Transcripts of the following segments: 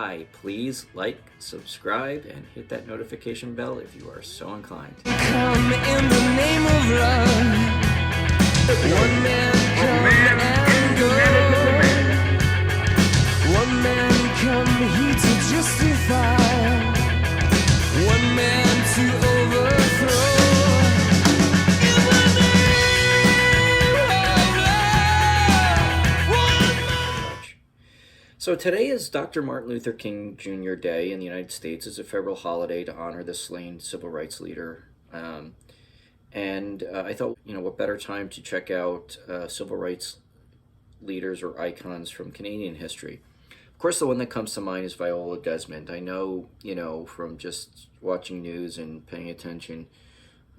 hi, please like, subscribe, and hit that notification bell if you are so inclined. Come in the name of love. One man come and go. One man come here to justify. One man to overthrow. In the name of love. So today is Dr. Martin Luther King Jr. Day in the United States. It's a federal holiday to honor the slain civil rights leader. I thought, what better time to check out civil rights leaders or icons from Canadian history. Of course, the one that comes to mind is Viola Desmond. I know, from just watching news and paying attention,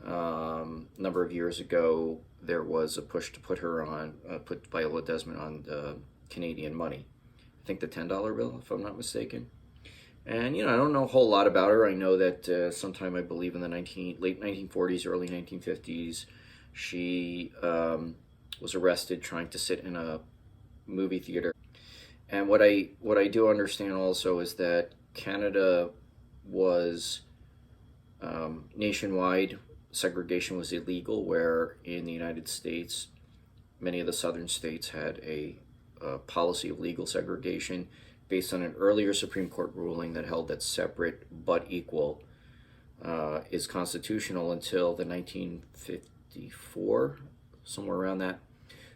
a number of years ago, there was a push to put Viola Desmond on Canadian money. I think the $10 bill, if I'm not mistaken. And, I don't know a whole lot about her. I know that sometime, I believe in the late 1940s, early 1950s, she was arrested trying to sit in a movie theater. And what I do understand also is that Canada was nationwide, segregation was illegal, where in the United States, many of the southern states had a policy of legal segregation based on an earlier Supreme Court ruling that held that separate but equal is constitutional until the 1954, somewhere around that,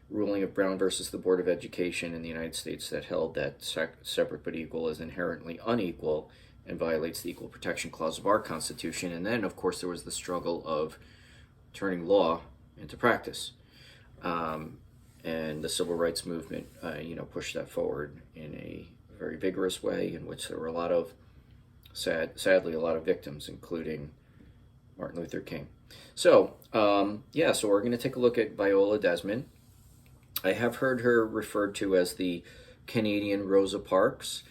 ruling of Brown versus the Board of Education in the United States that held that separate but equal is inherently unequal and violates the Equal Protection Clause of our Constitution. And then, of course, there was the struggle of turning law into practice. And the civil rights movement, pushed that forward in a very vigorous way, in which there were a lot of, sadly, a lot of victims, including Martin Luther King. So, so we're going to take a look at Viola Desmond. I have heard her referred to as the Canadian Rosa Parks,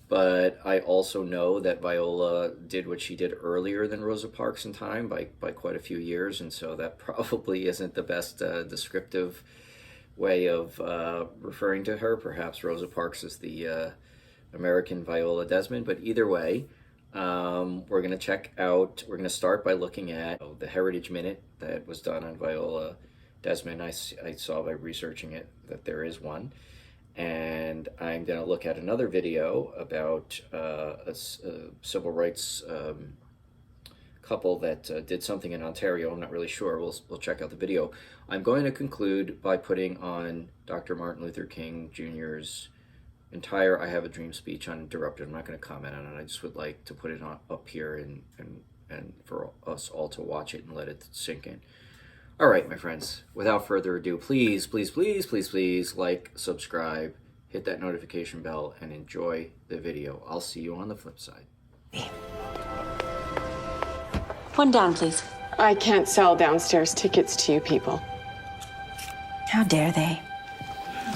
but I also know that Viola did what she did earlier than Rosa Parks in time by quite a few years, and so that probably isn't the best descriptive way of referring to her. Perhaps Rosa Parks is the American Viola Desmond, but either way, we're going to start by looking at the Heritage Minute that was done on Viola Desmond. I saw by researching it that there is one, and I'm going to look at another video about a civil rights couple that did something in Ontario. I'm not really sure. We'll check out the video. I'm going to conclude by putting on Dr. Martin Luther King Jr.'s entire I Have a Dream speech uninterrupted. I'm not going to comment on it. I just would like to put it up here and for us all to watch it and let it sink in. All right, my friends, without further ado, please, please, please, please, please like, subscribe, hit that notification bell, and enjoy the video. I'll see you on the flip side. One down, please. I can't sell downstairs tickets to you people. How dare they?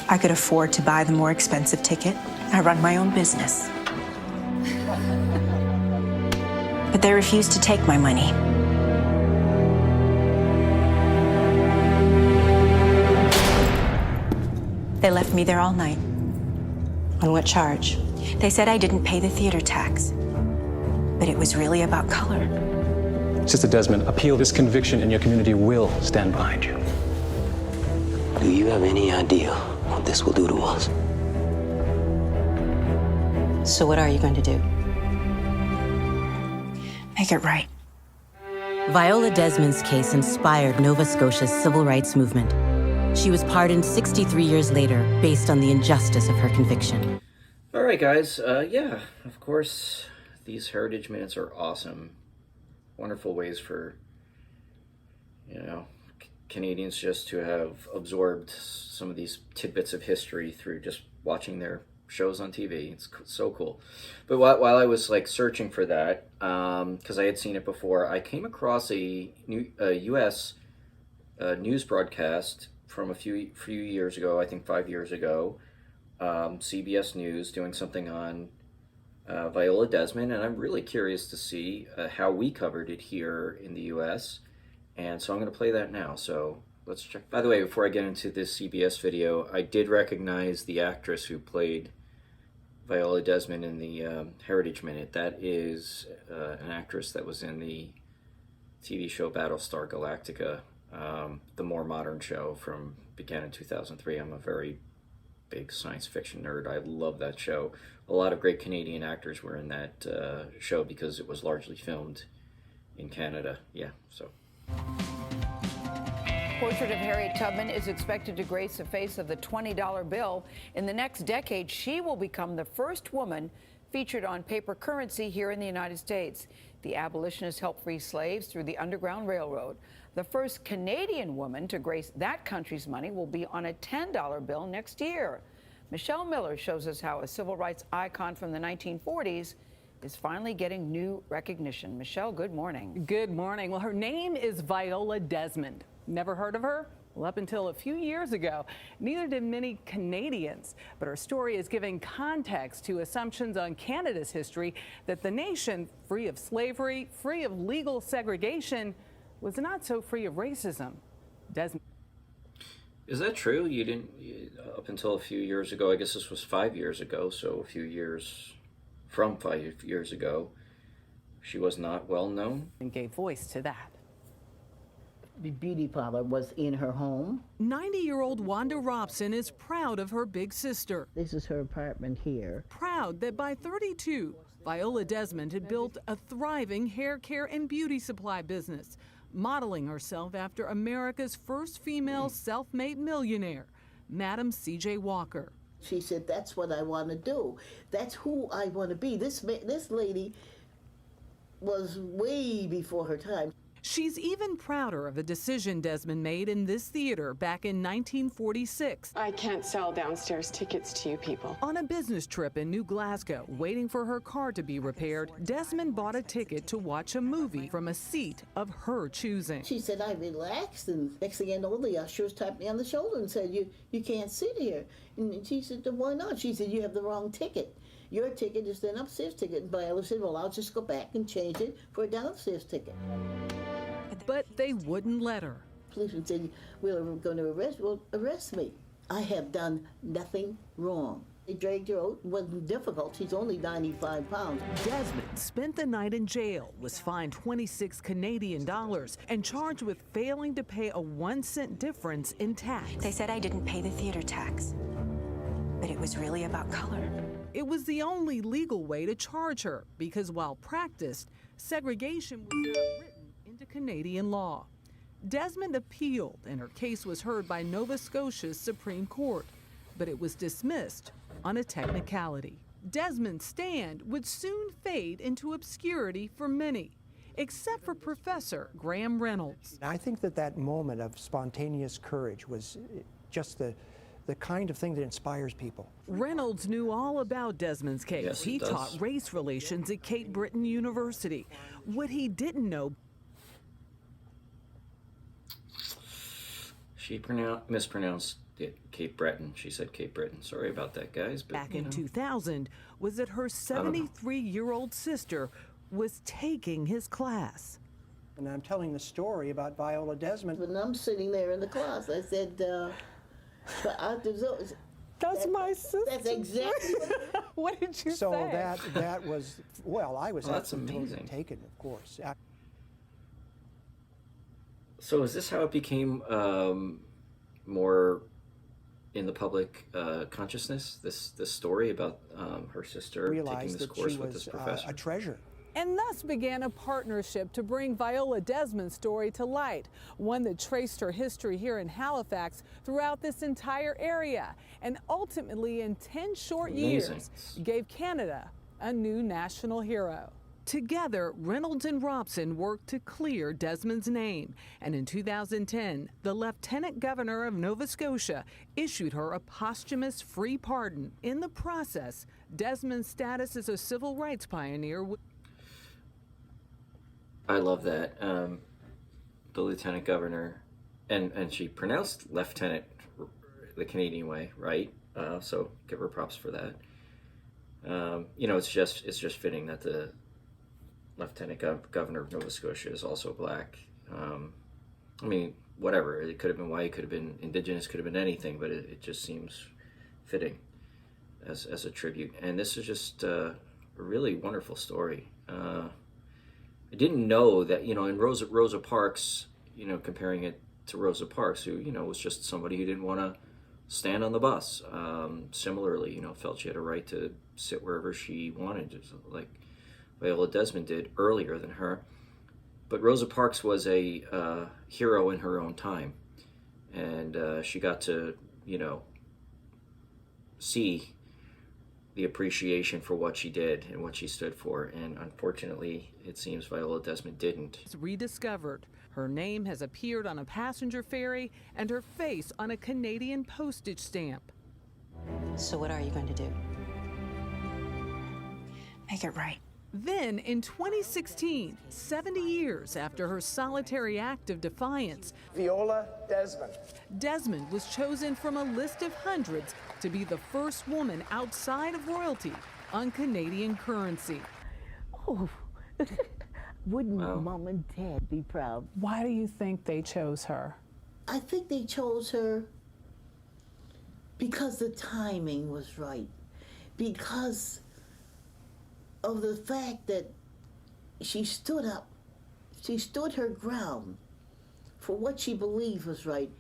I could afford to buy the more expensive ticket. I run my own business. But they refused to take my money. They left me there all night. On what charge? They said I didn't pay the theater tax. But it was really about color. Sister Desmond, appeal this conviction and your community will stand behind you. Do you have any idea what this will do to us? So what are you going to do? Make it right. Viola Desmond's case inspired Nova Scotia's civil rights movement. She was pardoned 63 years later based on the injustice of her conviction. All right, guys. Of course, these Heritage Minutes are awesome. Wonderful ways for, Canadians just to have absorbed some of these tidbits of history through just watching their shows on TV. It's so cool. But while I was searching for that, because I had seen it before, I came across a U.S. News broadcast from a few years ago, I think 5 years ago, CBS News doing something on Viola Desmond, and I'm really curious to see how we covered it here in the U.S., and so I'm going to play that now. So let's check. By the way, before I get into this CBS video, I did recognize the actress who played Viola Desmond in the Heritage Minute, that is an actress that was in the TV show Battlestar Galactica, the more modern show began in 2003. I'm a very big science fiction nerd. I love that show. A lot of great Canadian actors were in that show because it was largely filmed in Canada. Yeah, so. Portrait of Harriet Tubman is expected to grace the face of the $20 bill. In the next decade, she will become the first woman featured on paper currency here in the United States. The abolitionists helped free slaves through the Underground Railroad. The first Canadian woman to grace that country's money will be on a $10 bill next year. Michelle Miller shows us how a civil rights icon from the 1940s is finally getting new recognition. Michelle, good morning. Good morning. Well, her name is Viola Desmond. Never heard of her? Well, up until a few years ago, neither did many Canadians. But her story is giving context to assumptions on Canada's history that the nation, free of slavery, free of legal segregation, was not so free of racism. Desmond. Is that true? You didn't, up until a few years ago, I guess this was 5 years ago, so a few years from 5 years ago, she was not well known? And gave voice to that. The beauty parlor was in her home. 90-year-old Wanda Robson is proud of her big sister. This is her apartment here. Proud that by 32, Viola Desmond had built a thriving hair care and beauty supply business, modeling herself after America's first female self-made millionaire, Madam C.J. Walker. She said, that's what I want to do. That's who I want to be. This lady was way before her time. She's even prouder of a decision Desmond made in this theater back in 1946. I can't sell downstairs tickets to you people. On a business trip in New Glasgow, waiting for her car to be repaired, Desmond bought a ticket to watch a movie from a seat of her choosing. She said, I relaxed, and next thing I know, the ushers tapped me on the shoulder and said, you can't sit here. And she said, why not? She said, you have the wrong ticket. Your ticket is an upstairs ticket. And Viola said, well, I'll just go back and change it for a downstairs ticket. But they wouldn't let her. Policeman said, we're going to arrest me. I have done nothing wrong. They dragged her out. It wasn't difficult. She's only 95 pounds. Desmond spent the night in jail, was fined 26 Canadian dollars, and charged with failing to pay a 1-cent difference in tax. They said I didn't pay the theater tax, but it was really about color. It was the only legal way to charge her, because while practiced, segregation was not written into Canadian law. Desmond appealed, and her case was heard by Nova Scotia's Supreme Court, but it was dismissed on a technicality. Desmond's stand would soon fade into obscurity for many, except for Professor Graham Reynolds. I think that moment of spontaneous courage was just the kind of thing that inspires people. Reynolds knew all about Desmond's case. Yes, he taught race relations at Cape Breton University. What he didn't know, She mispronounced it Cape Breton. She said Cape Breton. Sorry about that, guys. But, back in 2000, was that her 73-year-old sister was taking his class. And I'm telling the story about Viola Desmond. When I'm sitting there in the class, I said, That's my sister. That's exactly what did you say? So that was, well, I was that's absolutely amazing. taken, of course. So is this how it became more in the public consciousness? This story about her sister taking this course with this professor? A treasure. And thus began a partnership to bring Viola Desmond's story to light, one that traced her history here in Halifax throughout this entire area, and ultimately in 10 short years gave Canada a new national hero. Together, Reynolds and Robson worked to clear Desmond's name, and in 2010, the Lieutenant Governor of Nova Scotia issued her a posthumous free pardon. In the process, Desmond's status as a civil rights pioneer. I love that. The Lieutenant Governor, and she pronounced Lieutenant the Canadian way, right? So give her props for that. It's just fitting that the Lieutenant Governor of Nova Scotia is also black. I mean, whatever. It could have been white, could have been Indigenous, could have been anything, but it just seems fitting. as a tribute. And this is just a really wonderful story. I didn't know that, you know, in Rosa Parks, you know, comparing it to Rosa Parks, who, you know, was just somebody who didn't want to stand on the bus. Similarly, you know, felt she had a right to sit wherever she wanted, just like Viola Desmond did earlier than her. But Rosa Parks was a hero in her own time, and she got to, you know, see the appreciation for what she did and what she stood for. And unfortunately, it seems Viola Desmond didn't. It's rediscovered. Her name has appeared on a passenger ferry and her face on a Canadian postage stamp. So what are you going to do? Make it right. Then, in 2016, 70 years after her solitary act of defiance, Viola Desmond. Desmond was chosen from a list of hundreds to be the first woman outside of royalty on Canadian currency. Oh, wouldn't Mom and Dad be proud? Why do you think they chose her? I think they chose her because the timing was right. Because of the fact that she stood up, she stood her ground for what she believed was right.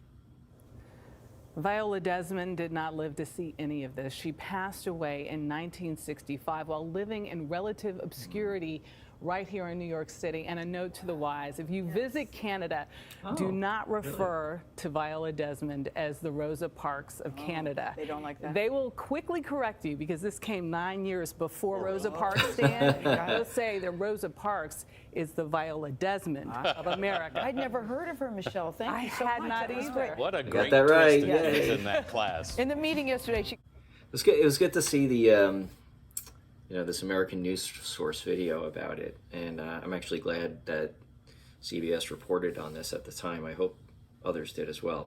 Viola Desmond did not live to see any of this. She passed away in 1965 while living in relative obscurity right here in New York City. And a note to the wise, if you visit Canada, do not refer to Viola Desmond as the Rosa Parks of Canada. They don't like that? They will quickly correct you because this came 9 years before Rosa Parks, Stan. They'll say that Rosa Parks is the Viola Desmond of America. I'd never heard of her, Michelle. Thank you so had much. not That was either. great. What a great that right. twist and twist in that class. In the meeting yesterday, It was good to see the you know, this American news source video about it, and I'm actually glad that CBS reported on this at the time. I hope others did as well.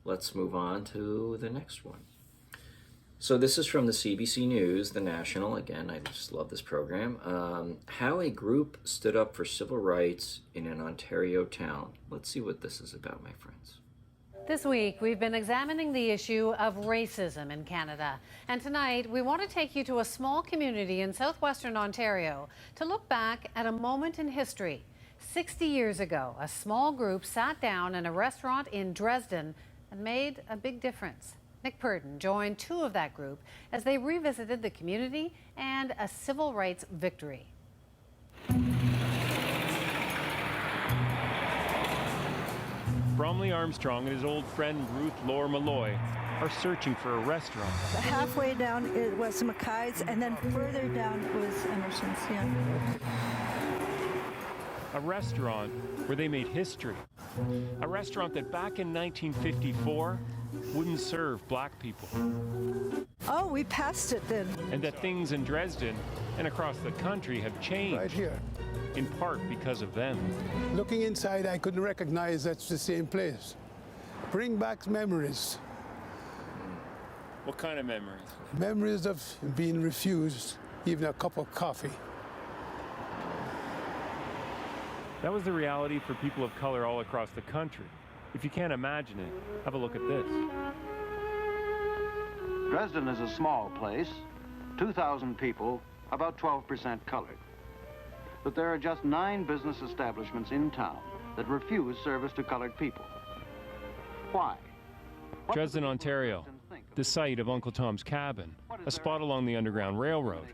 Let's move on to the next one. So this is from the CBC News, The National. Again, I just love this program. How a group stood up for civil rights in an Ontario town. Let's see what this is about, my friends. This week, we've been examining the issue of racism in Canada. And tonight, we want to take you to a small community in southwestern Ontario to look back at a moment in history. 60 years ago, a small group sat down in a restaurant in Dresden and made a big difference. Nick Purdon joined two of that group as they revisited the community and a civil rights victory. Bromley Armstrong and his old friend Ruth Lore Malloy are searching for a restaurant. Halfway down it was Mackay's, and then further down was Emerson's, yeah. A restaurant where they made history. A restaurant that back in 1954 wouldn't serve black people. Oh, we passed it then. And that things in Dresden and across the country have changed. Right here. In part because of them. Looking inside, I couldn't recognize that's the same place. Bring back memories. What kind of memories? Memories of being refused even a cup of coffee. That was the reality for people of color all across the country. If you can't imagine it, have a look at this. Dresden is a small place, 2,000 people, about 12% colored. But there are just 9 business establishments in town that refuse service to colored people. Why? Dresden, Ontario, the site of Uncle Tom's Cabin, a spot along the Underground Railroad,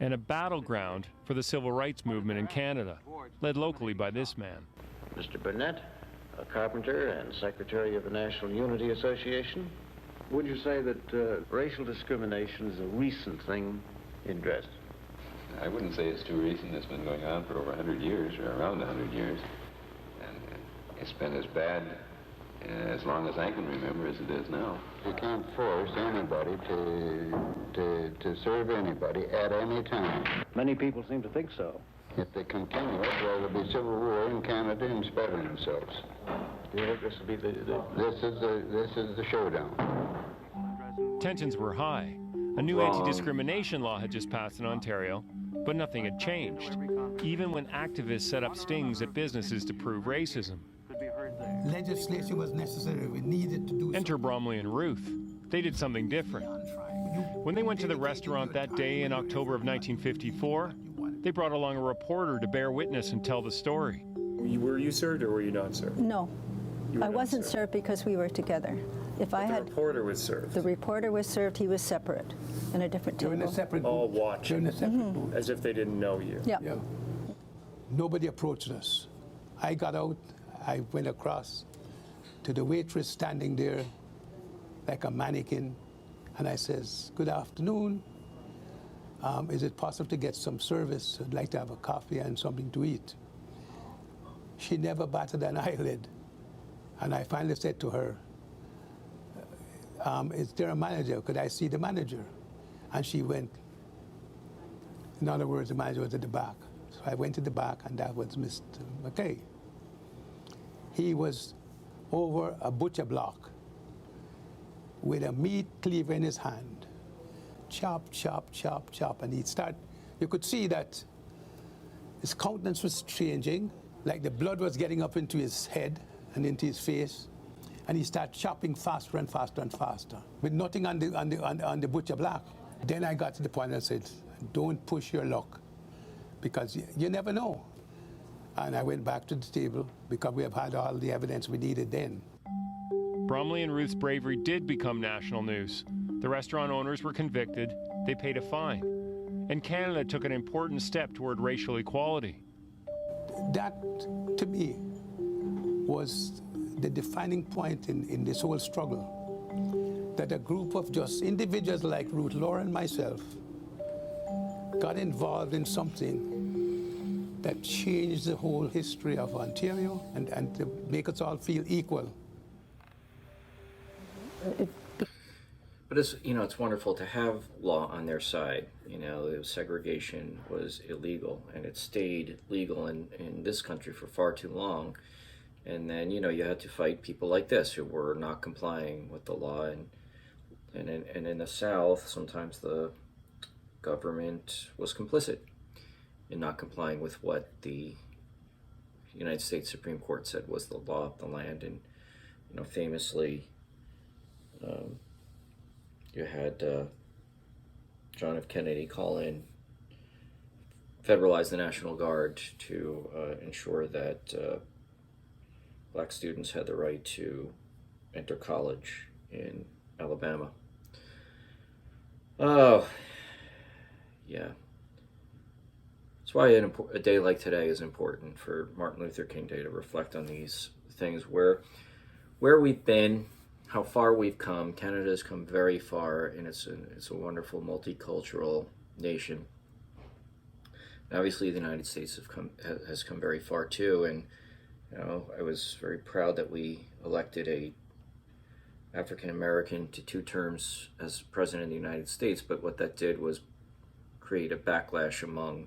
and a battleground for the civil rights movement in Canada, led locally by this man. Mr. Burnett, a carpenter and secretary of the National Unity Association, would you say that racial discrimination is a recent thing in Dresden? I wouldn't say it's too recent. It's been going on for over 100 years, or around 100 years. And it's been as bad as long as I can remember as it is now. You can't force anybody to serve anybody at any time. Many people seem to think so. If they continue it, well, there'll be civil war in Canada in spite of themselves. Do you think this will be This is the showdown. Tensions were high. A new anti-discrimination law had just passed in Ontario, but nothing had changed, even when activists set up stings at businesses to prove racism. Legislation was necessary. We needed to do Enter Bromley and Ruth. They did something different. When they went to the restaurant that day in October of 1954, they brought along a reporter to bear witness and tell the story. Were you served or were you not served? No, I wasn't served because we were together. If I had, The reporter was served. the reporter was served, he was separate, in a different You're in table. a separate All booth. watching. You're in a separate booth. As if they didn't know you. Yeah. Yeah. Nobody approached us. I got out, I went across to the waitress standing there like a mannequin, and I says, "Good afternoon. Is it possible to get some service? I'd like to have a coffee and something to eat." She never batted an eyelid. And I finally said to her, "Is there a manager? Could I see the manager?" And she went. In other words, the manager was at the back. So I went to the back, and that was Mr. McKay. He was over a butcher block with a meat cleaver in his hand. Chop, chop, chop, chop. And he'd start, you could see that his countenance was changing, like the blood was getting up into his head and into his face. And he started chopping faster and faster and faster, with nothing on the butcher block. Then I got to the point and I said, "Don't push your luck, because you never know." And I went back to the table because we have had all the evidence we needed then. Bromley and Ruth's bravery did become national news. The restaurant owners were convicted, they paid a fine, and Canada took an important step toward racial equality. That, to me, was the defining point in this whole struggle, that a group of just individuals like Ruth, Laura, and myself got involved in something that changed the whole history of Ontario and to make us all feel equal. But it's, you know, it's wonderful to have law on their side. You know, segregation was illegal, and it stayed legal in this country for far too long. And then, you know, you had to fight people like this who were not complying with the law. And in the South, sometimes the government was complicit in not complying with what the United States Supreme Court said was the law of the land. And, you know, famously, you had John F. Kennedy call in, federalize the National Guard to ensure that black students had the right to enter college in Alabama. Oh, yeah. That's why a day like today is important for Martin Luther King Day, to reflect on these things, where we've been, how far we've come. Canada has come very far, and it's a wonderful multicultural nation. And obviously, the United States has come very far too. And you know, I was very proud that we elected a African American to 2 terms as president of the United States. But what that did was create a backlash among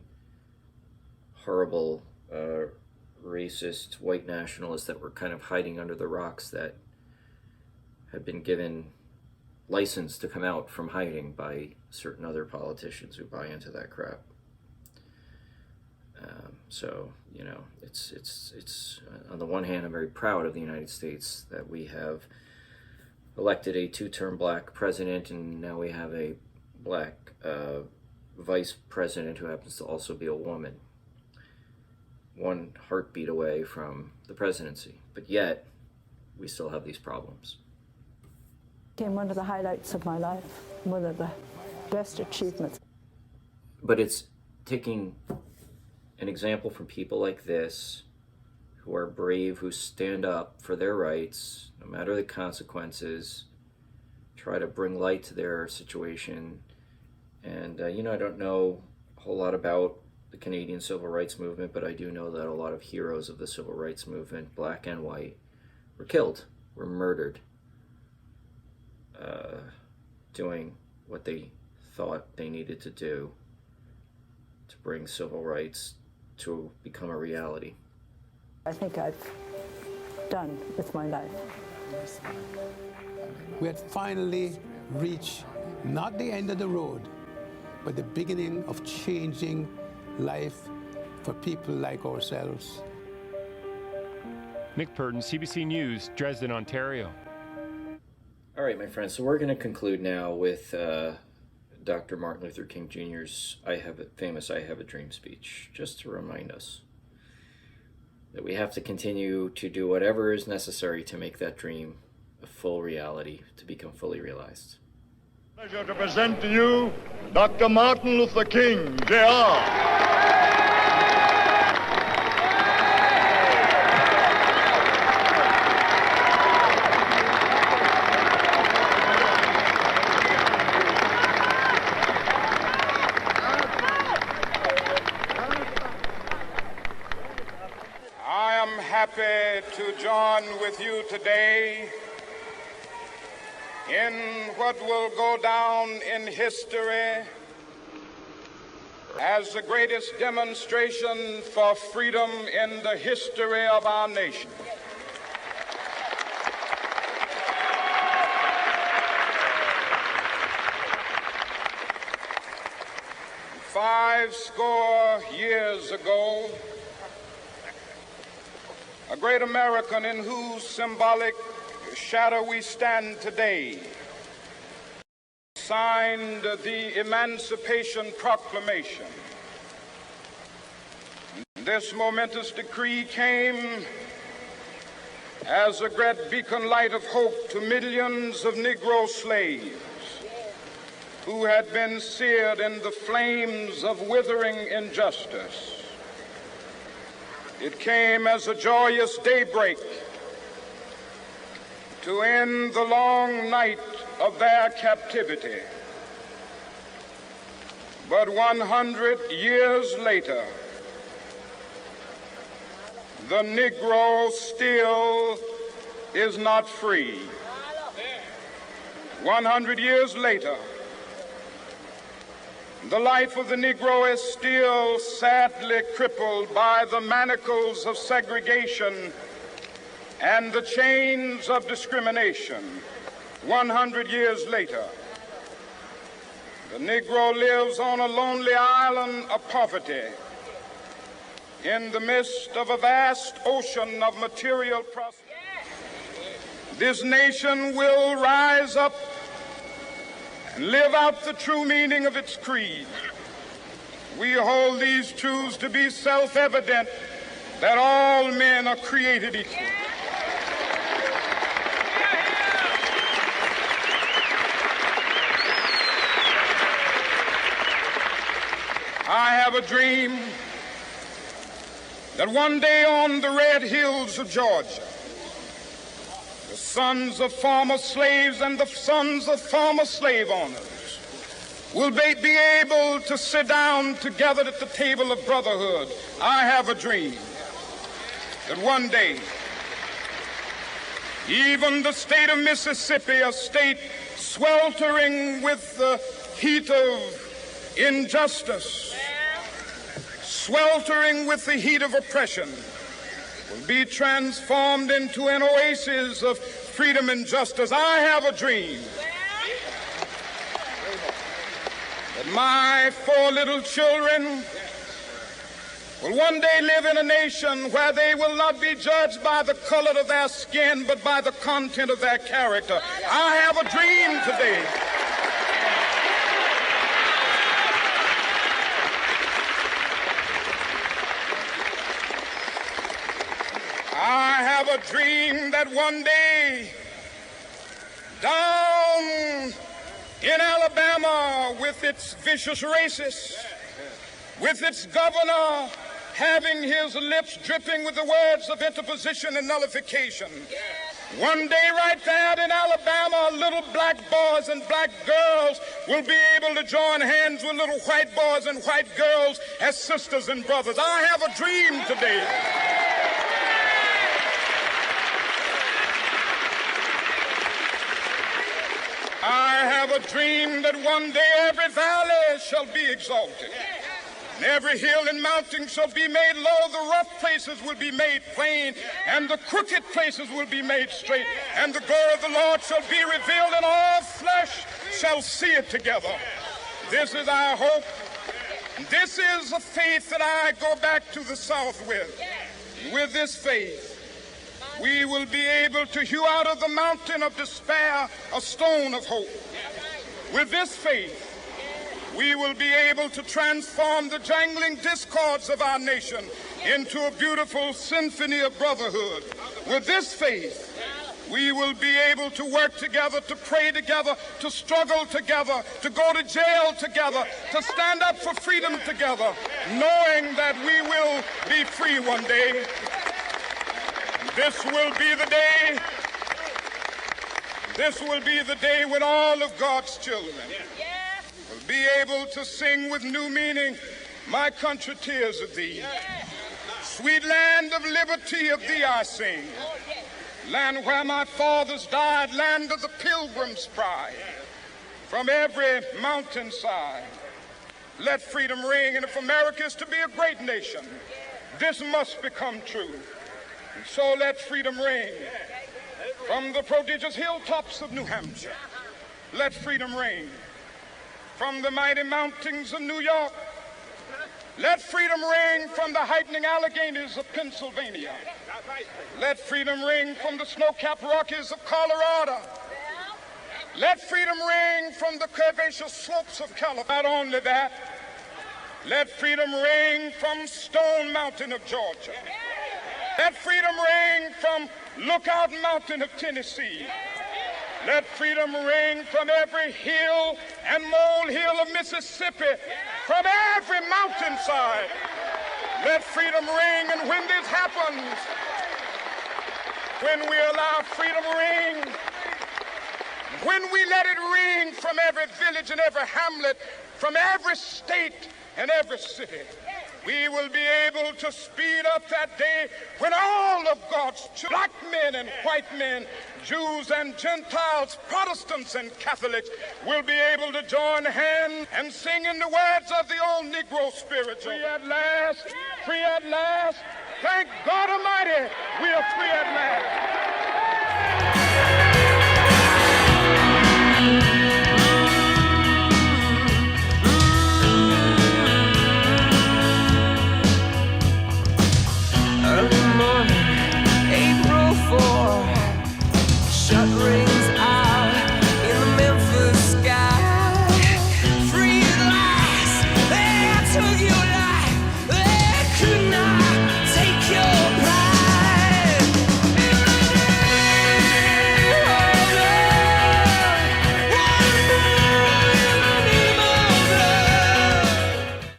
horrible, racist white nationalists that were kind of hiding under the rocks, that had been given license to come out from hiding by certain other politicians who buy into that crap. So, you know, it's on the one hand, I'm very proud of the United States that we have elected a 2-term black president, and now we have a black vice president who happens to also be a woman. One heartbeat away from the presidency, but yet we still have these problems. Became one of the highlights of my life, one of the best achievements. But it's taking an example from people like this, who are brave, who stand up for their rights, no matter the consequences, try to bring light to their situation. And, you know, I don't know a whole lot about the Canadian civil rights movement, but I do know that a lot of heroes of the civil rights movement, black and white, were killed, were murdered, doing what they thought they needed to do to bring civil rights to become a reality. I think I've done with my life. We had finally reached not the end of the road, but the beginning of changing life for people like ourselves. Nick Purden, CBC News, Dresden, Ontario. All right, my friends, so we're going to conclude now with Dr. Martin Luther King Jr.'s famous I Have a Dream speech, just to remind us that we have to continue to do whatever is necessary to make that dream a full reality, to become fully realized. Pleasure to present to you Dr. Martin Luther King, Jr. Happy to join with you today in what will go down in history as the greatest demonstration for freedom in the history of our nation. Five score years ago, a great American in whose symbolic shadow we stand today signed the Emancipation Proclamation. This momentous decree came as a great beacon light of hope to millions of Negro slaves who had been seared in the flames of withering injustice. It came as a joyous daybreak to end the long night of their captivity. But 100 years later, the Negro still is not free. 100 years later, the life of the Negro is still sadly crippled by the manacles of segregation and the chains of discrimination. 100 years later, the Negro lives on a lonely island of poverty in the midst of a vast ocean of material prosperity. This nation will rise up and live out the true meaning of its creed. We hold these truths to be self-evident, that all men are created equal. I have a dream that one day on the red hills of Georgia, the sons of former slaves and the sons of former slave owners will be able to sit down together at the table of brotherhood. I have a dream that one day, even the state of Mississippi, a state sweltering with the heat of injustice, sweltering with the heat of oppression, will be transformed into an oasis of freedom and justice. I have a dream that my 4 little children will one day live in a nation where they will not be judged by the color of their skin, but by the content of their character. I have a dream today a dream that one day down in Alabama, with its vicious racists, with its governor having his lips dripping with the words of interposition and nullification, one day right there in Alabama, little black boys and black girls will be able to join hands with little white boys and white girls as sisters and brothers. I have a dream today I have a dream that one day every valley shall be exalted, and every hill and mountain shall be made low. The rough places will be made plain, and the crooked places will be made straight. And the glory of the Lord shall be revealed, and all flesh shall see it together. This is our hope. This is a faith that I go back to the South with. With this faith, we will be able to hew out of the mountain of despair a stone of hope. With this faith, we will be able to transform the jangling discords of our nation into a beautiful symphony of brotherhood. With this faith, we will be able to work together, to pray together, to struggle together, to go to jail together, to stand up for freedom together, knowing that we will be free one day. This will be the day when all of God's children will be able to sing with new meaning, "My country, tears of thee. Sweet land of liberty, of thee I sing. Land where my fathers died, land of the pilgrim's pride. From every mountainside, let freedom ring. And if America is to be a great nation, this must become true. And so let freedom ring. From the prodigious hilltops of New Hampshire, let freedom ring. From the mighty mountains of New York, let freedom ring. From the heightening Alleghenies of Pennsylvania, let freedom ring. From the snow-capped Rockies of Colorado, let freedom ring. From the curvaceous slopes of California. Not only that, let freedom ring from Stone Mountain of Georgia. Let freedom ring from Lookout Mountain of Tennessee. Let freedom ring from every hill and molehill of Mississippi, from every mountainside. Let freedom ring. And when this happens, when we allow freedom ring, when we let it ring from every village and every hamlet, from every state and every city, we will be able to speed up that day when all of God's children, black men and white men, Jews and Gentiles, Protestants and Catholics, will be able to join hands and sing in the words of the old Negro spiritual. Free at last, free at last. Thank God Almighty, we are free at last.